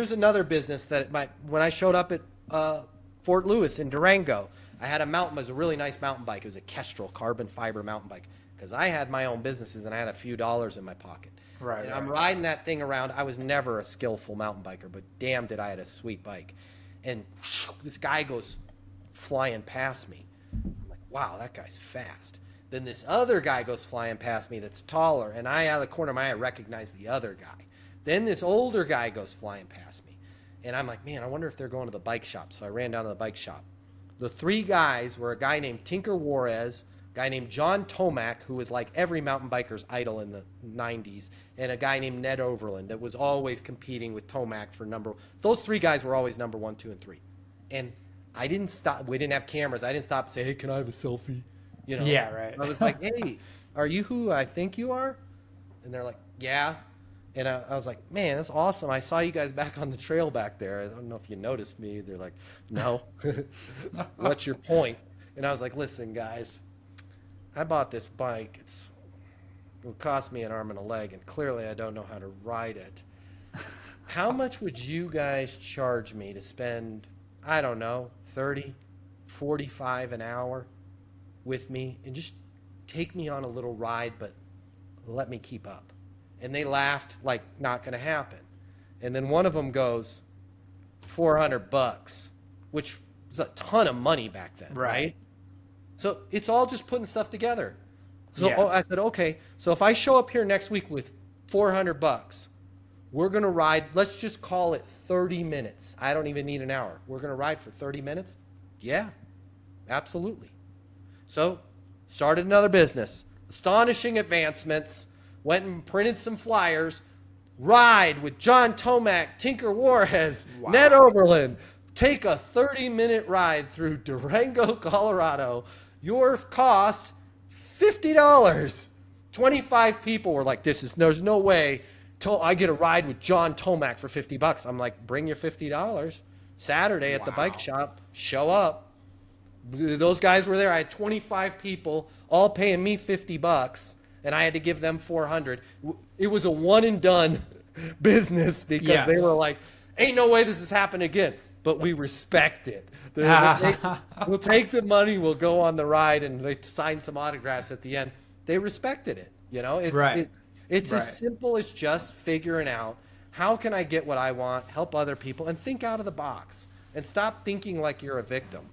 Here's another business that when I showed up at Fort Lewis in Durango, I had it was a really nice mountain bike. It was a Kestrel carbon fiber mountain bike because I had my own businesses and I had a few dollars in my pocket. Right. And I'm riding that thing around. I was never a skillful mountain biker, but damn did I had a sweet bike. And this guy goes flying past me. I'm like, wow, that guy's fast. Then this other guy goes flying past me that's taller, and I, out of the corner of my eye, recognize the other guy. Then this older guy goes flying past me. And I'm like, man, I wonder if they're going to the bike shop. So I ran down to the bike shop. The three guys were a guy named Tinker Juarez, a guy named John Tomac, who was like every mountain biker's idol in the 90s, and a guy named Ned Overland that was always competing with Tomac for those three guys were always number 1, 2, and 3. And I didn't stop. We didn't have cameras. I didn't stop and say, hey, can I have a selfie? You know? Yeah, right. I was like, hey, are you who I think you are? And they're like, yeah. And I was like, man, that's awesome. I saw you guys back on the trail back there. I don't know if you noticed me. They're like, no. What's your point? And I was like, listen, guys, I bought this bike. It will cost me an arm and a leg, and clearly I don't know how to ride it. How much would you guys charge me to spend, I don't know, 30, 45 an hour with me and just take me on a little ride, but let me keep up? And they laughed like not going to happen. And then one of them goes, $400, which was a ton of money back then, right? So it's all just putting stuff together. So I said, okay, so if I show up here next week with $400, we're going to ride, let's just call it 30 minutes. I don't even need an hour. We're going to ride for 30 minutes? Yeah, absolutely. So started another business. Astonishing Advancements. Went and printed some flyers. Ride with John Tomac, Tinker Juarez, Ned Overland. Take a 30-minute ride through Durango, Colorado. Your cost, $50. 25 people were like, there's no way I get a ride with John Tomac for $50. I'm like, bring your $50. Saturday at the bike shop, show up. Those guys were there. I had 25 people all paying me $50. And I had to give them $400. It was a one and done business because they were like, ain't no way this has happened again. But we respect it. We'll take the money, we'll go on the ride, and they sign some autographs at the end. They respected it. You know, it's as simple as just figuring out how can I get what I want, help other people, and think out of the box. And stop thinking like you're a victim.